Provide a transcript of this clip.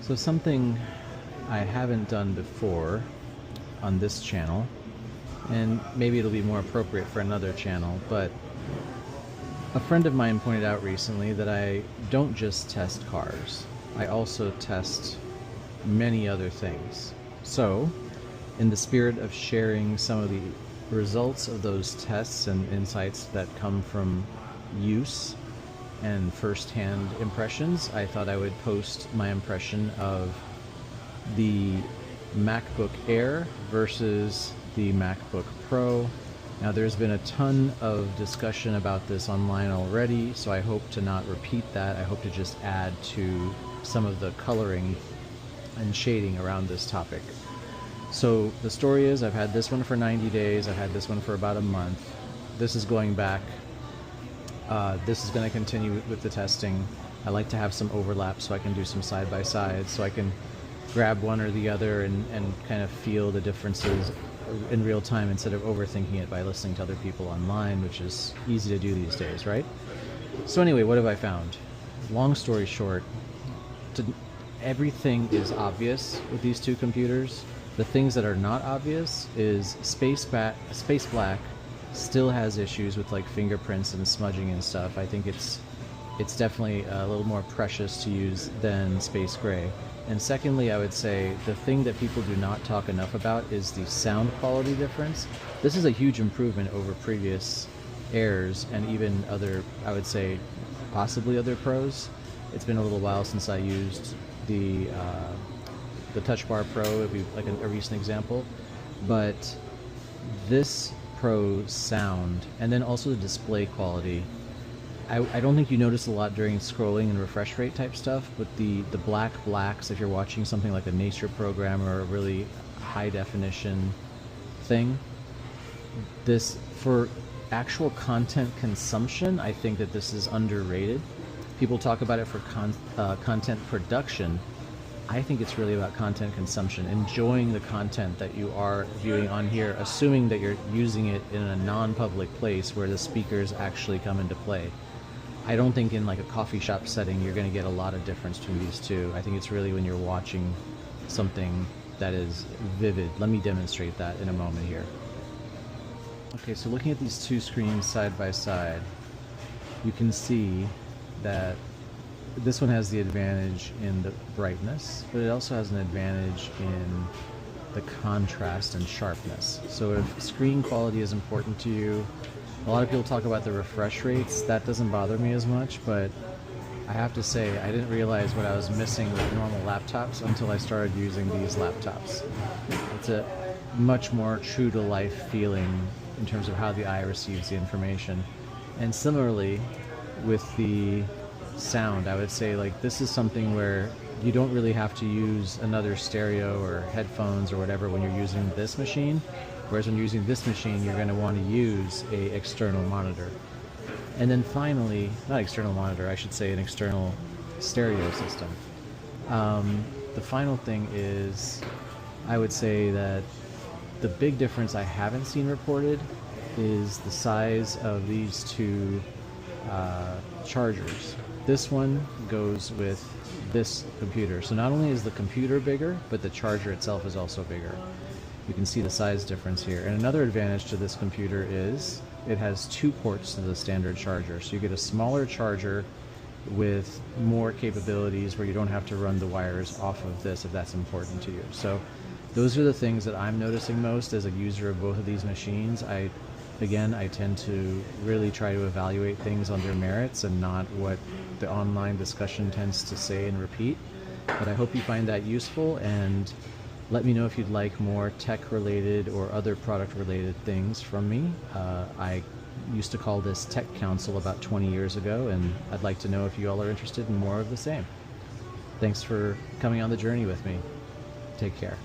So something I haven't done before on this channel, and maybe it'll be more appropriate for another channel, but a friend of mine pointed out recently that I don't just test cars. I also test many other things. So, in the spirit of sharing some of the results of those tests and insights that come from use and first-hand impressions, I thought I would post my impression of the MacBook Air versus the MacBook Pro. Now, there's been a ton of discussion about this online already, so I hope to not repeat that. I hope to just add to some of the coloring and shading around this topic. So the story is, I've had this one for 90 days, I've had this one for about a month. This is going back. This is going to continue with the testing. I like to have some overlap so I can do some side-by-sides, so I can grab one or the other and kind of feel the differences in real time instead of overthinking it by listening to other people online, which is easy to do these days, right? So anyway, what have I found? Long story short, everything is obvious with these two computers. The things that are not obvious is Space Black still has issues with like fingerprints and smudging and stuff. I think it's definitely a little more precious to use than Space Gray. And secondly, I would say the thing that people do not talk enough about is the sound quality difference. This is a huge improvement over previous Airs and even other, I would say, possibly other Pros. It's been a little while since I used the Touch Bar Pro, would be like a recent example, but this Pro sound, and then also the display quality, I don't think you notice a lot during scrolling and refresh rate type stuff, but the blacks, if you're watching something like a nature program or a really high definition thing, this, for actual content consumption, I think that this is underrated. People talk about it for content production. I think it's really about content consumption, enjoying the content that you are viewing on here, assuming that you're using it in a non-public place where the speakers actually come into play. I don't think in like a coffee shop setting you're going to get a lot of difference between these two. I think it's really when you're watching something that is vivid. Let me demonstrate that in a moment here. Okay, so looking at these two screens side by side, you can see that this one has the advantage in the brightness, but it also has an advantage in the contrast and sharpness. So if screen quality is important to you, a lot of people talk about the refresh rates. That doesn't bother me as much, but I have to say I didn't realize what I was missing with normal laptops until I started using these laptops. It's a much more true to life feeling in terms of how the eye receives the information. And similarly with the sound, I would say like this is something where you don't really have to use another stereo or headphones or whatever when you're using this machine, whereas when you're using this machine you're going to want to use a external monitor. And then finally, not external monitor, I should say an external stereo system. The final thing is, I would say that the big difference I haven't seen reported is the size of these two chargers. This one goes with this computer. So not only is the computer bigger, but the charger itself is also bigger. You can see the size difference here. And another advantage to this computer is it has two ports to the standard charger. So you get a smaller charger with more capabilities where you don't have to run the wires off of this if that's important to you. So those are the things that I'm noticing most as a user of both of these machines. Again, I tend to really try to evaluate things on their merits and not what the online discussion tends to say and repeat. But I hope you find that useful, and let me know if you'd like more tech-related or other product-related things from me. I used to call this Tech Counsel about 20 years ago, and I'd like to know if you all are interested in more of the same. Thanks for coming on the journey with me. Take care.